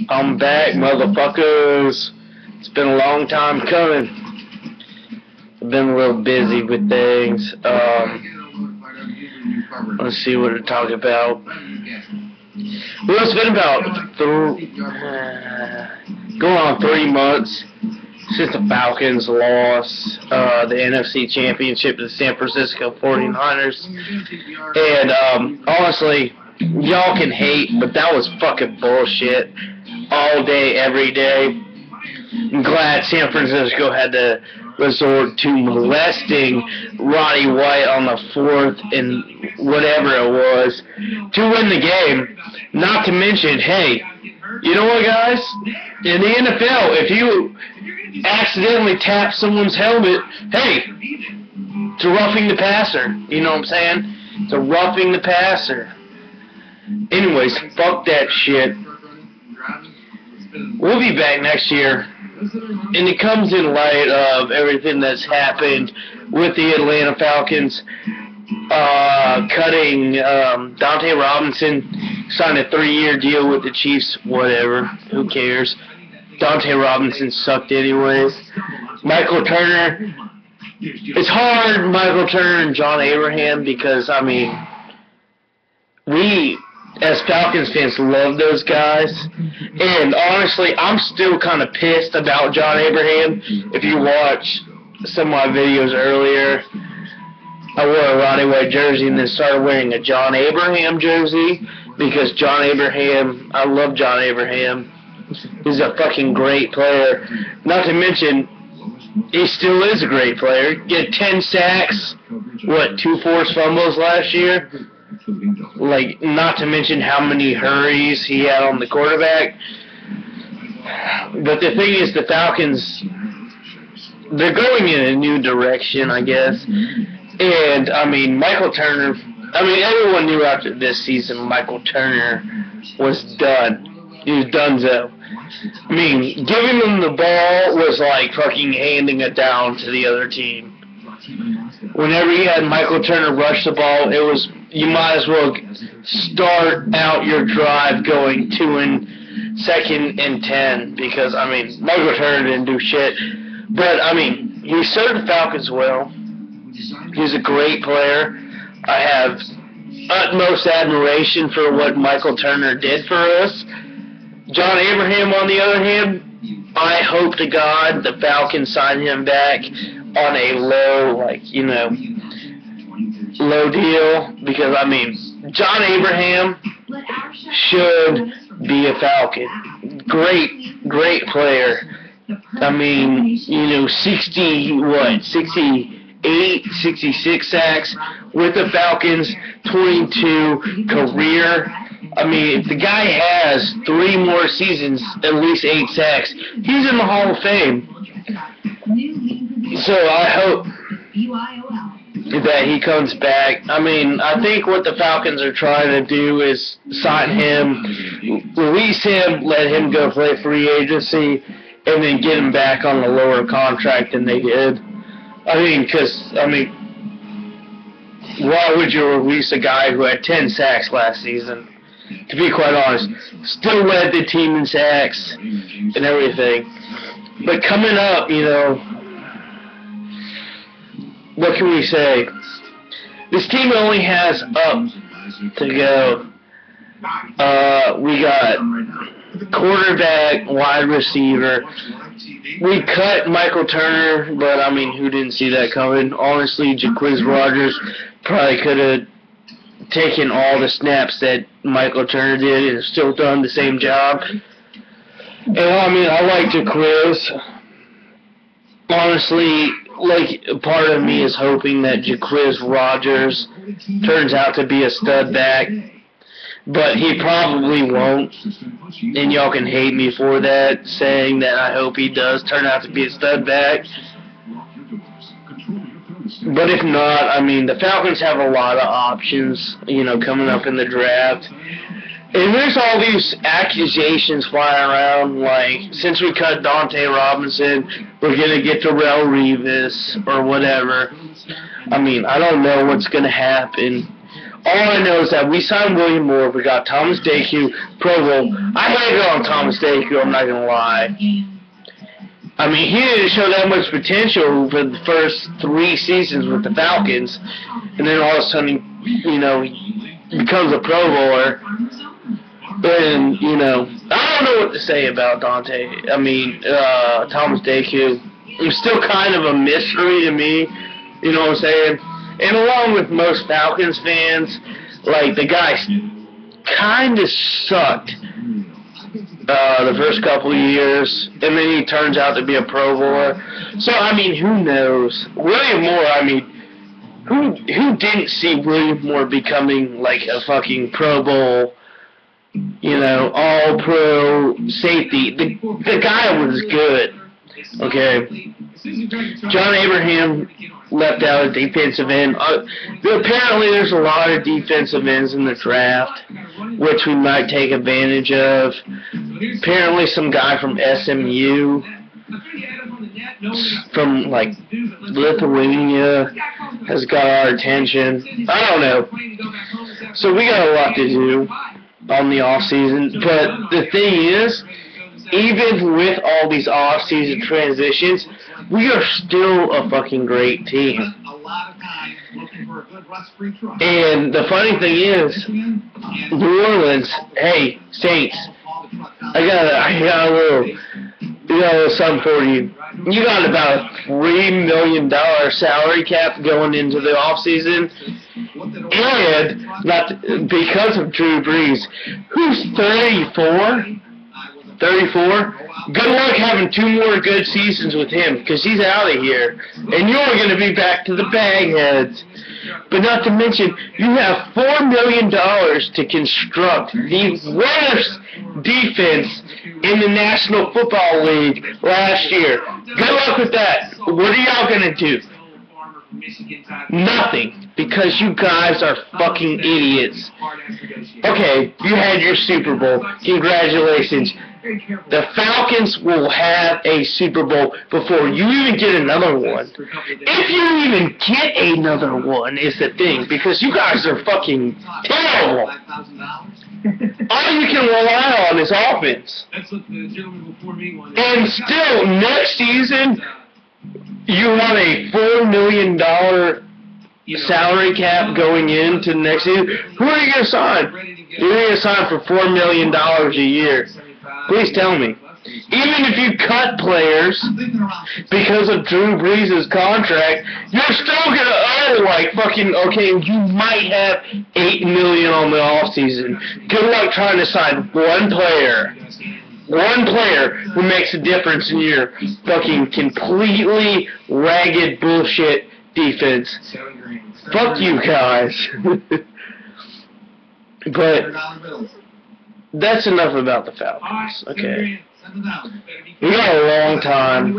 I'm back, motherfuckers. It's been a long time coming. I've been a little busy with things. Let's see what to talk about. Well, it's been about going on 3 months since the Falcons lost the NFC Championship to the San Francisco 49ers. And honestly, y'all can hate, but that was fucking bullshit. All day, every day. I'm glad San Francisco had to resort to molesting Roddy White on the 4th and whatever it was to win the game. Not to mention, hey, you know what, guys? In the NFL, if you accidentally tap someone's helmet, hey, it's a roughing the passer. You know what I'm saying? It's a roughing the passer. Anyways, fuck that shit. We'll be back next year. And it comes in light of everything that's happened with the Atlanta Falcons cutting Dante Robinson, signed a 3-year deal with the Chiefs, whatever, who cares. Dante Robinson sucked anyways. Michael Turner, it's hard, Michael Turner and John Abraham, because, I mean, we, as Falcons fans, love those guys. And honestly, I'm still kind of pissed about John Abraham. If you watch some of my videos earlier, I wore a Roddy White jersey and then started wearing a John Abraham jersey because John Abraham, I love John Abraham. He's a fucking great player. Not to mention, he still is a great player. He had 10 sacks, 2 forced fumbles last year? Like, not to mention how many hurries he had on the quarterback. But the thing is, the Falcons, they're going in a new direction, I guess. And, I mean, Michael Turner, everyone knew after this season Michael Turner was done. He was donezo. I mean, giving them the ball was like fucking handing it down to the other team. Whenever you had Michael Turner rush the ball, it was, you might as well start out your drive going 2nd and 10 because, I mean, Michael Turner didn't do shit. But, I mean, he served the Falcons well. He's a great player. I have utmost admiration for what Michael Turner did for us. John Abraham, on the other hand, I hope to God the Falcons sign him back on a low, low deal, because, I mean, John Abraham should be a Falcon. Great player. I mean, 68, 66 sacks with the Falcons, 22 career. I mean, if the guy has 3 more seasons, at least 8 sacks, he's in the Hall of Fame. So I hope that he comes back. I mean, I think what the Falcons are trying to do is sign him, release him, let him go play free agency, and then get him back on a lower contract than they did. Why would you release a guy who had 10 sacks last season? To be quite honest, still led the team in sacks and everything. But coming up, what can we say? This team only has up to go. We got quarterback, wide receiver. We cut Michael Turner, but, I mean, who didn't see that coming? Honestly, Jacquizz Rodgers probably could have taken all the snaps that Michael Turner did and still done the same job. And, I mean, I like Jacquizz. Honestly, part of me is hoping that Jacquizz Rodgers turns out to be a stud back. But he probably won't, and y'all can hate me for that, saying that I hope he does turn out to be a stud back. But if not, I mean, the Falcons have a lot of options, coming up in the draft. And there's all these accusations flying around, like, since we cut Dante Robinson, we're going to get Darrelle Revis or whatever. I mean, I don't know what's going to happen. All I know is that we signed William Moore. We got Thomas Daku, Pro Bowl. I hated on Thomas Daku, I'm not going to lie. I mean, he didn't show that much potential for the first 3 seasons with the Falcons. And then all of a sudden, you know, he becomes a Pro Bowler. And, you know, I don't know what to say about Thomas Daku. He's still kind of a mystery to me, you know what I'm saying? And along with most Falcons fans, like, the guy kind of sucked the first couple of years, and then he turns out to be a Pro Bowler. So, I mean, who knows? William Moore, I mean, who didn't see William Moore becoming, like, a fucking Pro Bowl, you know, all-pro safety? The guy was good, okay? John Abraham left out a defensive end. Apparently there's a lot of defensive ends in the draft, which we might take advantage of. Apparently some guy from SMU, from, like, Lithuania, has got our attention. I don't know. So we got a lot to do on the off-season. But the thing is, even with all these off-season transitions, we are still a fucking great team. And the funny thing is, New Orleans, hey, Saints, I got a little something for you. You got about a $3 million salary cap going into the offseason. And because of Drew Brees, who's 34? Good luck having 2 more good seasons with him, because he's out of here. And you're going to be back to the bagheads. But not to mention, you have $4 million to construct the worst defense in the National Football League last year. Good luck with that. What are y'all going to do? Nothing, because you guys are fucking idiots. Okay, you had your Super Bowl. Congratulations. The Falcons will have a Super Bowl before you even get another one. If you even get another one is the thing, because you guys are fucking terrible. All you can rely on is offense. And still, next season, you want a $4 million salary cap going into next season. Who are you going to sign? You're going to sign for $4 million a year. Please tell me. Even if you cut players because of Drew Brees' contract, you're still going to owe, like, fucking, okay, you might have $8 million on the offseason. Good luck trying to sign one player who makes a difference in your fucking completely ragged bullshit defense. Fuck you guys. But that's enough about the Falcons, okay? We got a long time.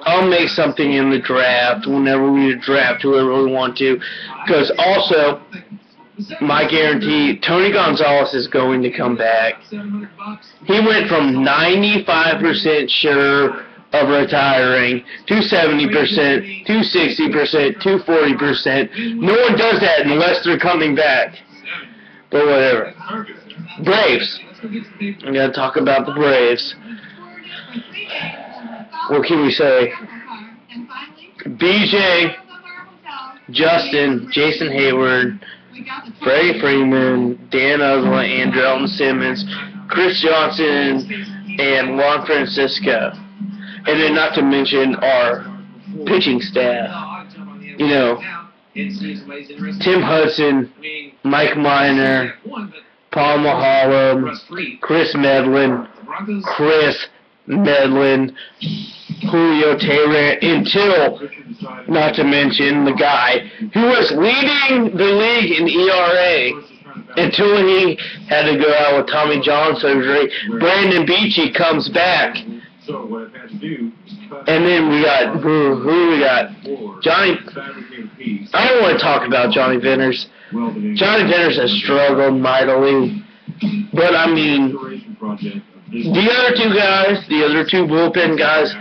I'll make something in the draft whenever we draft whoever we want to. Because also, my guarantee, Tony Gonzalez is going to come back. He went from 95% sure of retiring to 70%, to 60%, to 40%. No one does that unless they're coming back. But whatever. Braves. I'm going to talk about the Braves. What can we say? BJ, Justin, Jason Hayward, Freddie Freeman, Dan Uggla, Andrelton Simmons, Chris Johnson, and Juan Francisco. And then not to mention our pitching staff. You know, Tim Hudson, Mike Minor, Paul Mahalam, Chris Medlin, Julio Teheran, until, not to mention, the guy who was leading the league in ERA until he had to go out with Tommy John surgery. Brandon Beachy comes back. And then we got, who we got? Johnny, I don't want to talk about Johnny Venters. Johnny Venters has struggled mightily. But, I mean, the other two guys, the other two bullpen guys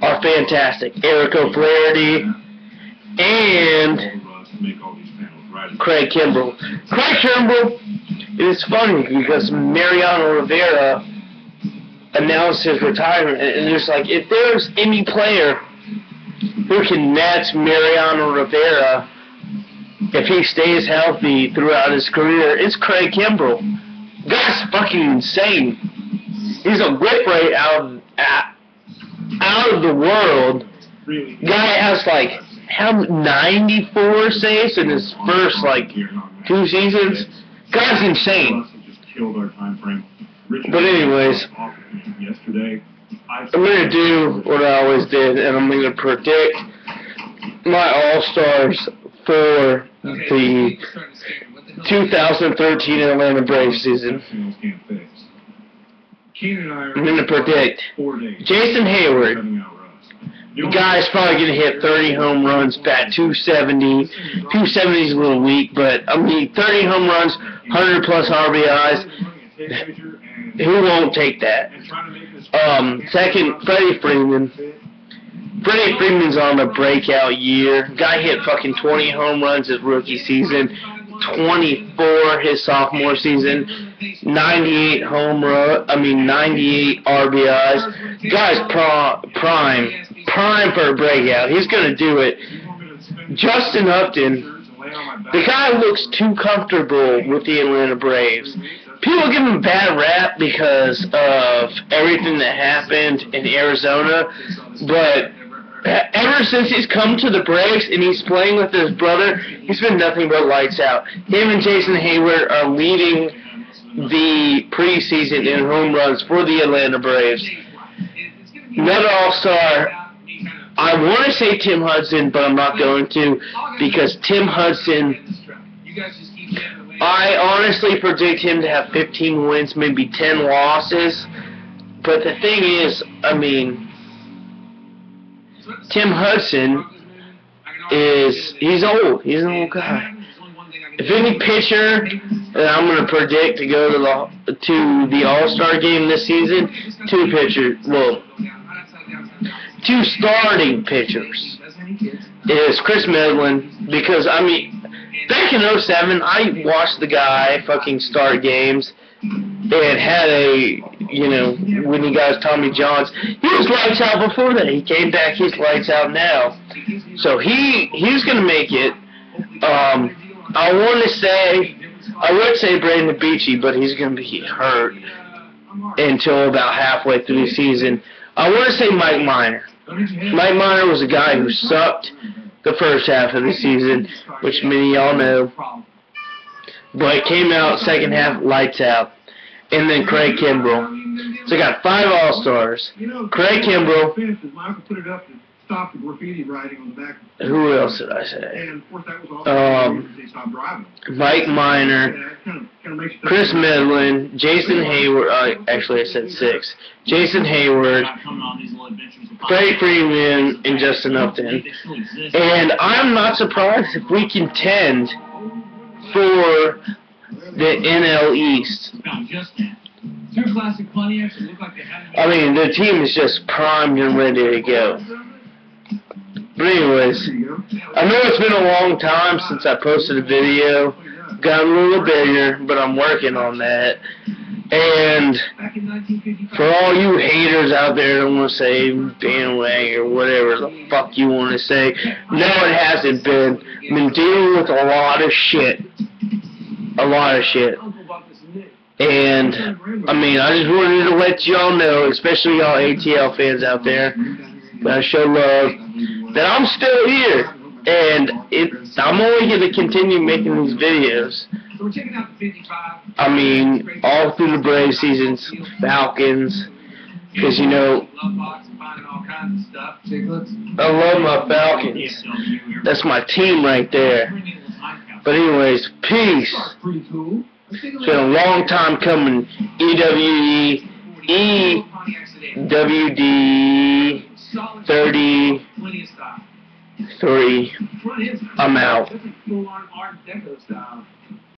are fantastic. Eric O'Flaherty and Craig Kimbrell. Craig Kimbrell, it is funny because Mariano Rivera announced his retirement, and it's like, if there's any player who can match Mariano Rivera if he stays healthy throughout his career, it's Craig Kimbrell. Guy's fucking insane. He's a whip rate out of the world. Guy has like 94 saves in his first like 2 seasons. Guy's insane. But anyways, I'm gonna do what I always did, and I'm gonna predict my All-Stars for the 2013 Atlanta Braves season. I'm going to predict Jason Hayward. The guy's probably going to hit 30 home runs, bat 270. 270 is a little weak, but I mean 30 home runs, 100 plus RBIs. Who won't take that? Second, Freddie Freeman. Freddie Freeman's on a breakout year. Guy hit fucking 20 home runs his rookie season, 24 his sophomore season, 98 98 RBIs. Guy's prime for a breakout. He's gonna do it. Justin Upton, the guy looks too comfortable with the Atlanta Braves. People give him a bad rap because of everything that happened in Arizona, but ever since he's come to the Braves and he's playing with his brother, he's been nothing but lights out. Him and Jason Hayward are leading the preseason in home runs for the Atlanta Braves. Another All-Star, I want to say Tim Hudson, but I'm not going to, because Tim Hudson, I honestly predict him to have 15 wins, maybe 10 losses. But the thing is, I mean, Tim Hudson he's old. He's an old guy. If any pitcher that I'm going to predict to go to the All-Star game this season, 2 starting pitchers is Chris Medlin, because, I mean, back in 2007, I watched the guy fucking start games and had when he got Tommy Johns, he was lights out before that. He came back, he's lights out now. So he's going to make it. I would say Brandon Beachy, but he's going to be hurt until about halfway through the season. I want to say Mike Minor. Mike Minor was a guy who sucked the first half of the season, which many of y'all know, but came out second half lights out. And then Craig Kimbrell. So I got 5 All-Stars. Craig Kimbrell. Who else did I say? Mike Minor, Chris Medlin, Jason Hayward. Actually, I said 6. Jason Hayward, Freddie Freeman, and Justin Upton. And I'm not surprised if we contend for the NL East. I mean, the team is just primed and ready to go. But anyways, I know it's been a long time since I posted a video. Gotten a little bigger, but I'm working on that. And for all you haters out there that want to say bandwagon or whatever the fuck you want to say, no, it hasn't been. I've been dealing with a lot of shit. And, I mean, I just wanted to let y'all know, especially y'all ATL fans out there, that I show love, that I'm still here. And I'm only going to continue making these videos. I mean, all through the Braves seasons, Falcons, because, I love my Falcons. That's my team right there. But anyways, peace. It's been a long time coming. EWD 33. I'm out.